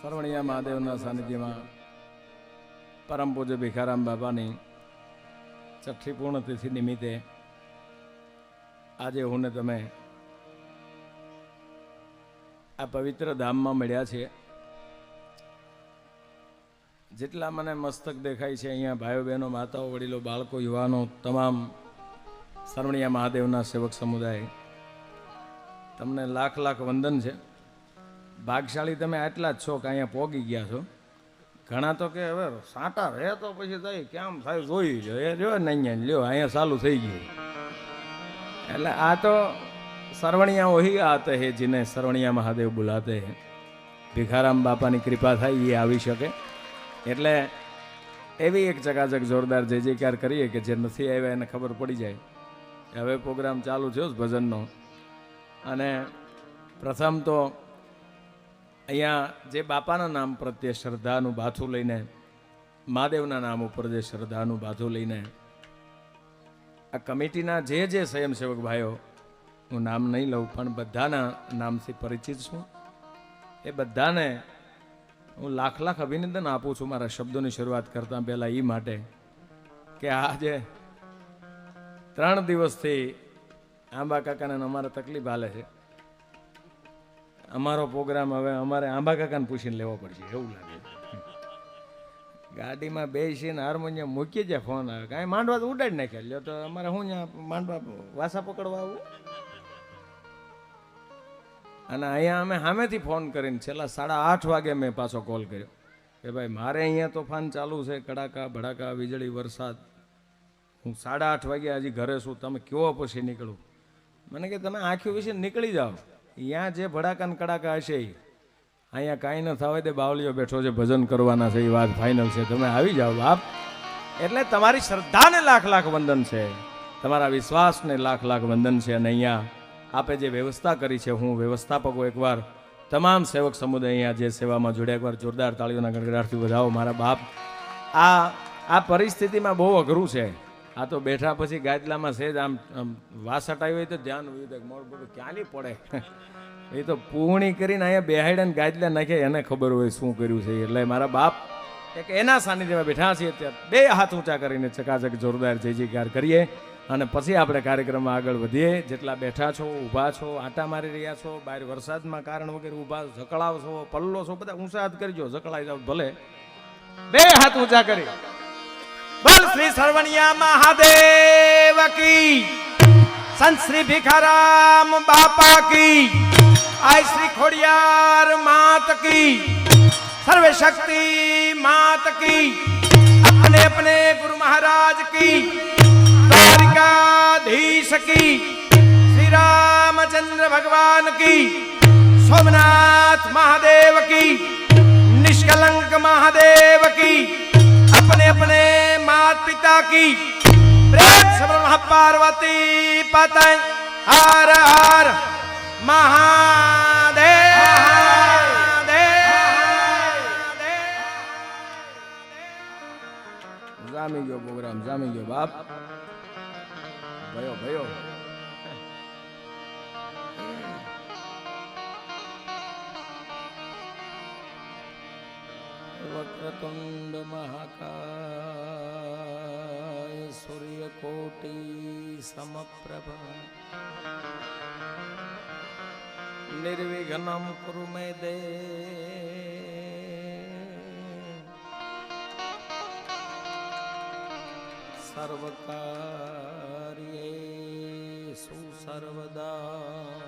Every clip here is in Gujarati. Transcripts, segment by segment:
સરવણિયા મહાદેવના સાનિધ્યમાં પરમ પૂજ્ય ભીખારામ બાપાની છઠ્ઠી પૂર્ણતિથિ નિમિત્તે આજે હું ને તમે આ પવિત્ર ધામમાં મળ્યા છીએ. જેટલા મને મસ્તક દેખાય છે અહીંયા ભાઈઓ બહેનો માતાઓ વડીલો બાળકો યુવાનો તમામ સરવણિયા મહાદેવના સેવક સમુદાય, તમને લાખ લાખ વંદન છે. ભાગશાળી તમે આટલા જ છો કે અહીંયા પોગી ગયા છો. ઘણા તો કે હવે સાંટા રહે તો પછી થઈ કેમ થાય જોઈ લો, એ રહ્યો ને અહીંયા લ્યો અહીંયા ચાલુ થઈ ગયું. એટલે આ તો સરવણિયા વહી આતે હે જીને સરવણિયા મહાદેવ બુલાતે હે. ભીખારામ બાપાની કૃપા થાય એ આવી શકે. એટલે એવી એક ચકાચક જોરદાર જય જયકાર કરીએ કે જે નથી આવ્યા એને ખબર પડી જાય. હવે પ્રોગ્રામ ચાલુ થયો છે ભજનનો. અને પ્રથમ તો અહીંયા જે બાપાના નામ પ્રત્યે શ્રદ્ધાનું બાથું લઈને, મહાદેવના નામ ઉપર જે શ્રદ્ધાનું બાથું લઈને આ કમિટીના જે સ્વયંસેવક ભાઈઓ, હું નામ નહીં લઉં પણ બધાના નામથી પરિચિત છું. એ બધાને હું લાખ લાખ અભિનંદન આપું છું મારા શબ્દોની શરૂઆત કરતાં પહેલાં એ માટે કે આજે 3 દિવસથી આંબા કાકાને અમારે તકલીફ હાલે છે. અમારો પ્રોગ્રામ હવે અમારે આંબા કાકાને પૂછીને લેવો પડશે એવું લાગે છે. ગાડીમાં બેસીને હાર્મોનિયમ મૂકી જાય, ફોન આવે કાંઈ માંડવા તો ઉડાડી નાખ્યા. લ્યો તો અમારે શું ત્યાં માંડવા વાસા પકડવા આવું. અને અહીંયા અમે સામેથી ફોન કરીને છેલ્લા 8:30 વાગે મેં પાછો કોલ કર્યો કે ભાઈ મારે અહીંયા તોફાન ચાલુ છે, કડાકા ભડાકા વીજળી વરસાદ. હું 8:30 વાગે હજી ઘરે છું, તમે કયો પછી નીકળું. મને કે તમે આંખ્યું વિશે નીકળી જાઓ, અહીંયા જે ભડાકા ને કડાકા હશે અહીંયા કાંઈ ન થવાય દે, બાવલીઓ બેઠો છે ભજન કરવાના છે, એ વાત ફાઇનલ છે, તમે આવી જાઓ બાપ. એટલે તમારી શ્રદ્ધાને લાખ લાખ વંદન છે, તમારા વિશ્વાસને લાખ લાખ વંદન છે. અને અહીંયા આપે જે વ્યવસ્થા કરી છે, હું વ્યવસ્થાપકો એકવાર તમામ સેવક સમુદાય અહીંયા જે સેવામાં જોડ્યા એકવાર જોરદાર તાળીઓના ગણગડાટથી વધાવો મારા બાપ. આ પરિસ્થિતિમાં બહુ અઘરું છે. આ તો બેઠા પછી ગાદલામાં સેજ આમ વાસટ આવી હોય તો ધ્યાન મોડ બધું ક્યાંની પડે. એ તો પૂર્ણી કરીને અહીંયા બેહાડ્યા ગાદલા નાખે એને ખબર હોય શું કર્યું છે. એટલે મારા બાપ એક એના સાનિધ્યમાં બેઠા છીએ ત્યારે 2 હાથ ઊંચા કરીને ચકાચક જોરદાર જય જયકાર કરીએ અને પછી આપણે કાર્યક્રમમાં આગળ વધીએ. જેટલા બેઠા છો, ઊભા છો, આટા મારી રહ્યા છો, બહાર વરસાદમાં કારણ વગેરે ઊભા ઝકળાવ છો, પલ્લો છો, બધા ઊંચા હાથ કરજો. ઝકળાઈ જાવ ભલે, 2 હાથ ઊંચા કરી બોલ શ્રી સરવણિયા મહાદેવ કી, સંત શ્રી ભીખારામ બાપા કી, આય શ્રી ખોડિયાર માત કી, सर्व शक्ति मात की, अपने अपने गुरु महाराज की, द्वारिकाधीश की, श्री रामचंद्र भगवान की, सोमनाथ महादेव की, निष्कलंक महादेव की, अपने अपने माता पिता की, प्रेम सब महापार्वती पतय हर हर महादेव. જામી ગયો પ્રોગ્રામ, જામી ગયો બાપ. ભયો ભયો વક્રતુંડ મહાકાય સૂર્યકોટી સમપ્રભા નિર્વિઘ્નમ કુરુ મે દેવ સર્વકાર્યેષુ સર્વદા.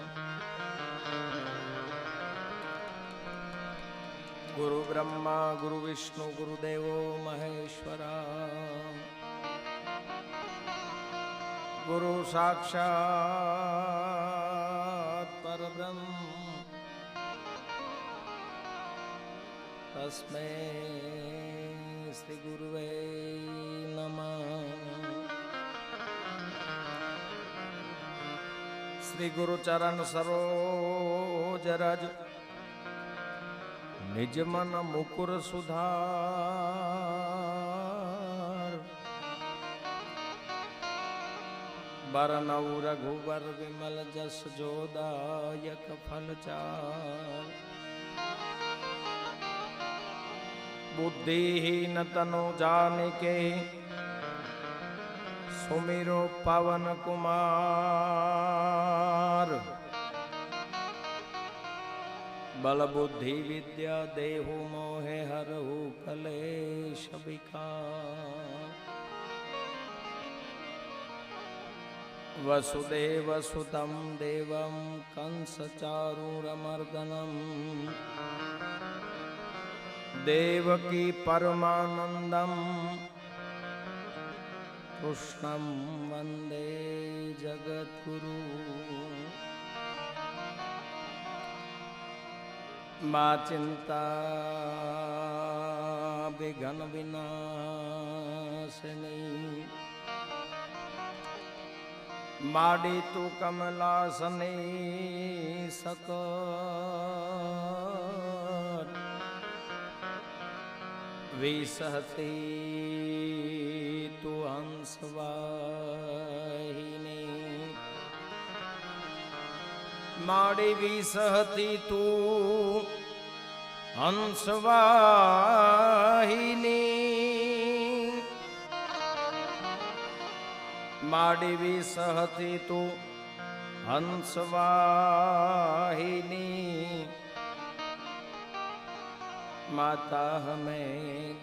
ગુરુ બ્રહ્મા ગુરુ વિષ્ણુ ગુરુદેવો મહેશ્વરા, ગુરુ સાક્ષાત પરબ્રહ્મ તસ્મૈ શ્રી ગુરુવે નમઃ. શ્રી ગુરુ ચરણ સરોજ રજ નિજ મન મુકુર સુધાર, બરનઉ રઘુવર વિમલ જસ જોદાયક ફલચાર. बुद्धिहीन तनु जानिके सुमिरो पवन कुमार। बल बुद्धि विद्या देहु मोहे हरहु कलेश विकार। वसुदेव सुतं देवं कंस चारूरमर्दनम् देवकी परमानंदम कृष्णं वंदे जगद्गुरु। मा चिंता विघ्न विनाशिनी माडी तू कमलासनी सकट विसहती तू हंसवाहिनी माड़ी विसहती तू हंसवाहिनी माड़ी विसहती तू हंसवाहिनी माता हमें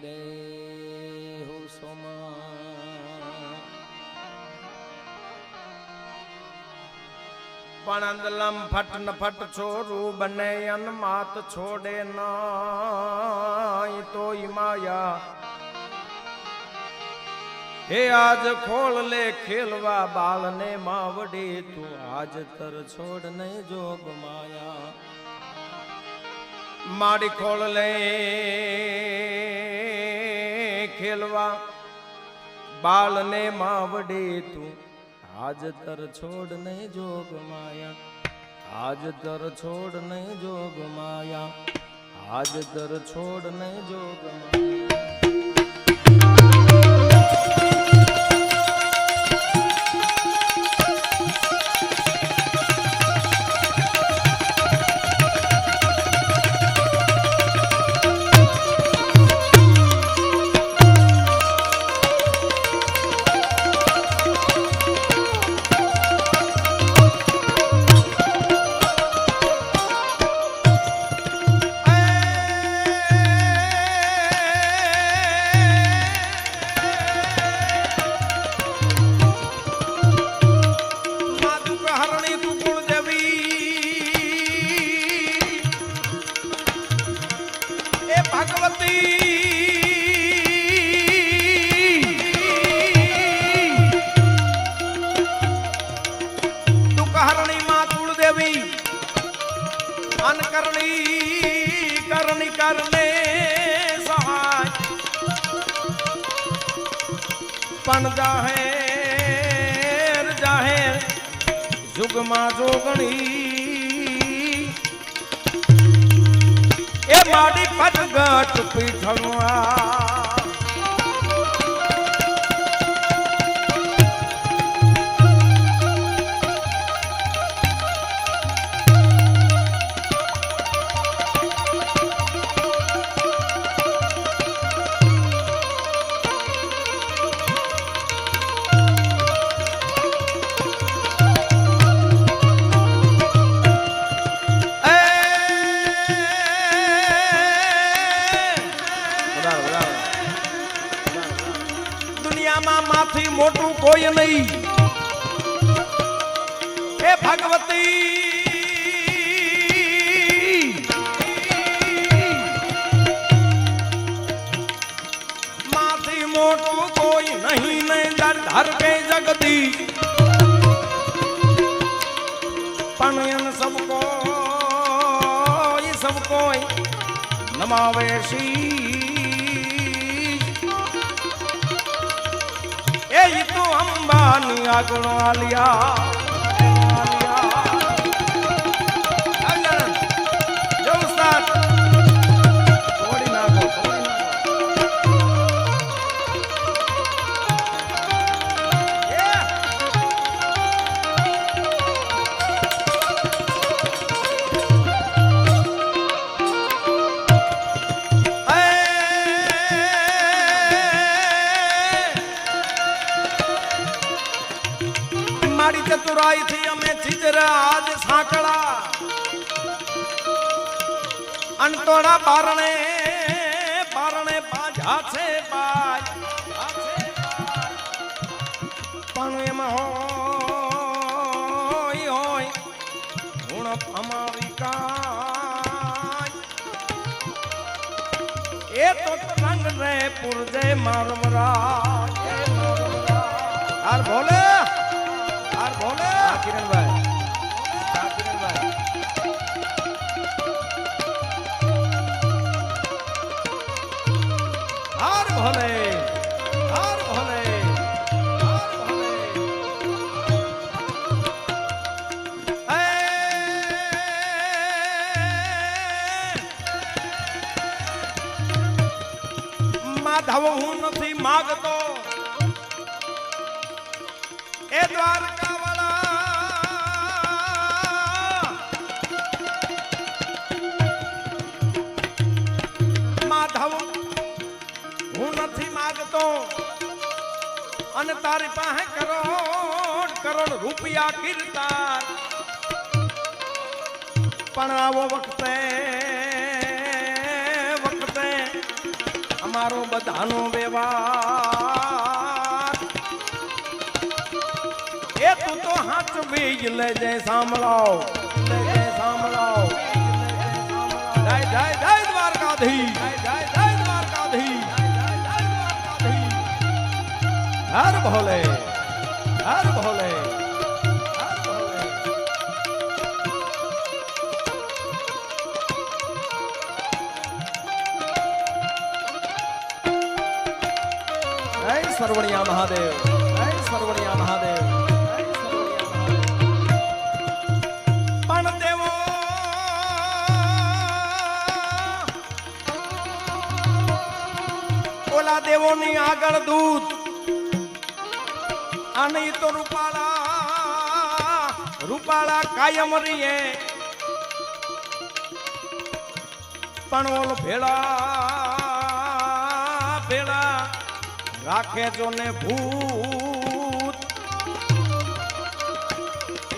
देहु सोमा। पणंदलम फट न फट छोरू बने अनमात छोड़े नाई तो माया। हे आज खोल ले खेलवा बाल ने मावड़ी तू आज तर छोड़ नहीं जोग माया। माड़ी खोल ले खेलवा बाल ने मावड़ी तू आज तर छोड़ नहीं जोग माया। आज तर छोड़ नहीं जोग माया। आज तर छोड़ नहीं जोग माया। करने सहाय पण जाहेर जाहेर जुगमा जोगणी ए माडी पटगट पीठलवा। माथी मोटू कोई नहीं हे भगवती माथी मोटू कोई नहीं धर धर के जगती पणयन सबको नमावेशी ये तो अंबानी आगुण आलिया जो उस्ताद थोड़ी ना को અમારી ચતુરાઈ થી અમે ચીજરા આજ સાંકળા અંતોડા બારણે બારણે બાજા છે બાજ પણ એમાં હોય હોય ઉણપ અમારી કાંઈ એ તો રંગ રે પુરજે મારમરા આર ભોલે કિરણભાઈ હાર ભોલે હાર ભોલે માધવ હું નથી માગતો એ દ્વારકા વાળા માધવ હું નથી માગતો અને તારી પાસે કરોડ કરોડ રૂપિયા કીર્તાર પણ આવો વખતે અમારો બધાનો વ્યવહાર એ તું તો હાથ બીજ લેજે સાંભળાવ લેજે સાંભળાવ જય જય જય દ્વારકાધીશ જય જય દ્વારકાધીશ હર ભોલે હર ભોલે सर्वणिया महादेव सर्वणिया महादेव पण देवो ओला देवो नी आगळ दूत आणि तो रूपाळा कायम रहीए पण ओल भेड़ा राखे जो ने भूत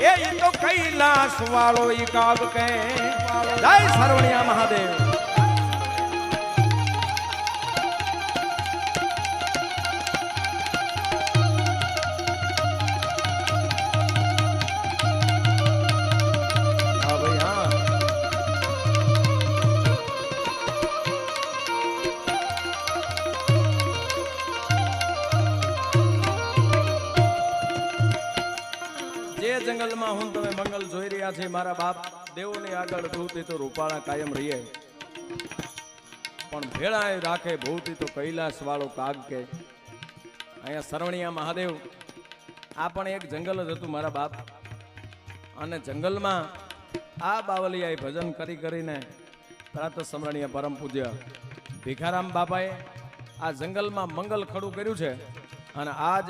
ये तो कैलाश वालो ई काब के जय सर्वणिया महादेव हाँ भाई हाँ जंगल में हूँ तमे मंगल जोई रह्या छे मारा बाप देवो ने आगळ भूत तो रूपाळा कायम रहीए पण भेळाए राखे भूत तो कैलाश वाळो काग के अहींया सरवणिया महादेव आ पण एक जंगल ज हतुं मारा बाप अने जंगल में आ बावलियाए भजन करी करीने प्रात समरणीय परम पूज्य भीखाराम बापाए आ जंगल में मंगल खड़ू कर्युं छे अने आज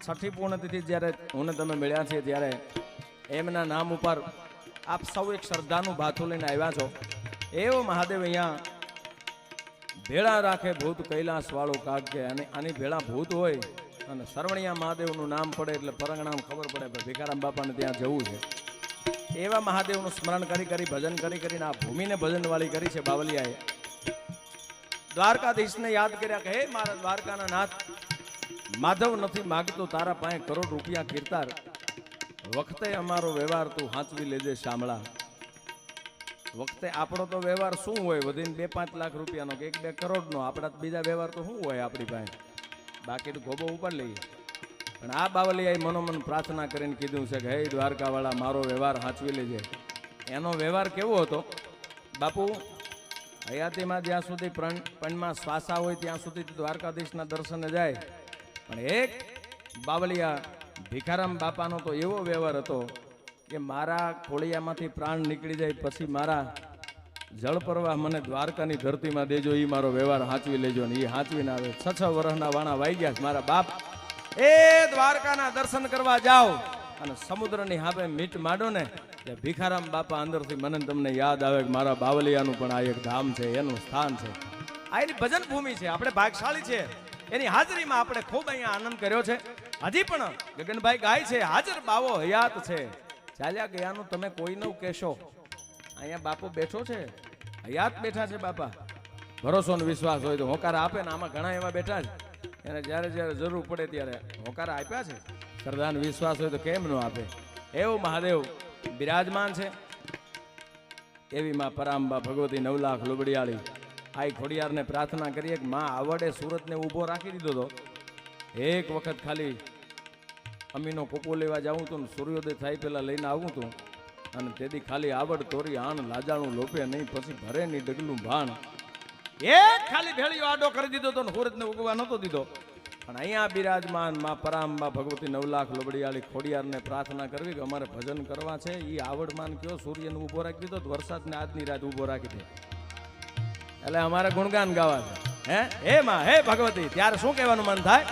छठी पूर्णतिथि જ્યારે હું તમે મળ્યા છે ત્યારે એમના નામ ઉપર આપ સૌ એક શ્રદ્ધાનું ભાથું લઈને આવ્યા છો એવો મહાદેવ અહીંયા ભેળા રાખે ભૂત કૈલાસ વાળો કાગ કે અને આની ભેળા ભૂત હોય અને સરવણિયા મહાદેવનું નામ પડે એટલે પરંગણામ ખબર પડે કે ભીખારામ બાપાને ત્યાં જવું છે એવા મહાદેવનું સ્મરણ કરી કરી ભજન કરી કરીને આ ભૂમિને ભજનવાળી કરી છે બાવલિયાએ દ્વારકાધીશને યાદ કર્યા કે હે મારા દ્વારકાના નાથ माधव नहीं मागतो तारा पाए करोड़ रुपया कीर्तार वखते अमारो व्यवहार तू हाचवी लेजे शामळा वखते आपणो तो व्यवहार शू होय वधीने 2-5 लाख रुपया नो के 1-2 करोड़ नो आपड़ा बीजा व्यवहार तो शू होय आपणी पाए बाकी तो गोबो उपाड़ लईए पण आ बावलियाए मनोमन प्रार्थना करीने कीधुं छे के हे द्वारकावाळा मारो व्यवहार हाचवी लेजे एनो व्यवहार केवो हतो बापू हयातीमां ज्यां सुधी पणमां श्वासा होय त्यां सुधी द्वारकाधीशना दर्शने जाय पण एक बावलिया भीखाराम बापानो तो एवो व्यवहार हतो के मारा खोळियामांथी प्राण निकળી जाय पछी मारा जल प्रवाह मने द्वारकानी धरतीमां देजो ई मारो व्यवहार हाचवी लेजो ने ई हाचवी ना आवे 6-6 वर्षना वाणा वाई गया मारा बाप ए द्वारकाना दर्शन करवा जाओ अने समुद्रनी हाबे मीट माडो ने ते भीखाराम बापा अंदरथी मने तमने याद आवे के मारा बावलियानुं पण आ एक धाम छे एनुं स्थान छे आ एनी भजन भूमि छे आपणे भागशाળી छे એની હાજરીમાં આપણે ખૂબ અહીંયા આનંદ કર્યો છે. હજી પણ ગગનભાઈ ગાય છે હાજર બાવો હયાત છે, ચાલ્યા ગયાનું તમે કોઈનું કહેશો. અહીંયા બાપુ બેઠો છે, હયાત બેઠા છે બાપા. ભરોસો ને વિશ્વાસ હોય તો હોકારા આપે ને. આમાં ઘણા એવા બેઠા છે એને જ્યારે જ્યારે જરૂર પડે ત્યારે હોકારા આપ્યા છે. શ્રદ્ધા ને વિશ્વાસ હોય તો કેમ ન આપે. એવું મહાદેવ બિરાજમાન છે. એવી માં પરાંબા ભગવતી 9 લાખ લુબડિયાળી આઈ ખોડિયારને પ્રાર્થના કરીએ કે માં આવડે સુરતને ઊભો રાખી દીધો તો એક વખત ખાલી અમીનો કોકો લેવા જાઉં તો સૂર્યોદય થાય પહેલા લઈને આવું તું, અને તેથી ખાલી આવડ તોરી આણ લાજાણું લોપે નહીં, પછી ભરે નહીં ડગલું ભાણ. એક ખાલી ભેળીઓ આડો કરી દીધો તો સુરતને ઉગવા નતો દીધો. પણ અહીંયા બિરાજમાન માં પરાંબા ભગવતી 9 લાખ લુબડિયાળી ખોડિયારને પ્રાર્થના કરવી કે અમારે ભજન કરવા છે. એ આવડમાન કયો સૂર્યને ઊભો રાખી દીધો તો વરસાદને આજની રાત ઊભો રાખી દે. એટલે અમારે ગુણગાન ગાવા છે. હે માં હે ભગવતી, ત્યારે શું કહેવાનું મન થાય?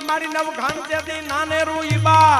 મારી નવ ઘાણ જેથી નાને રૂઈ બા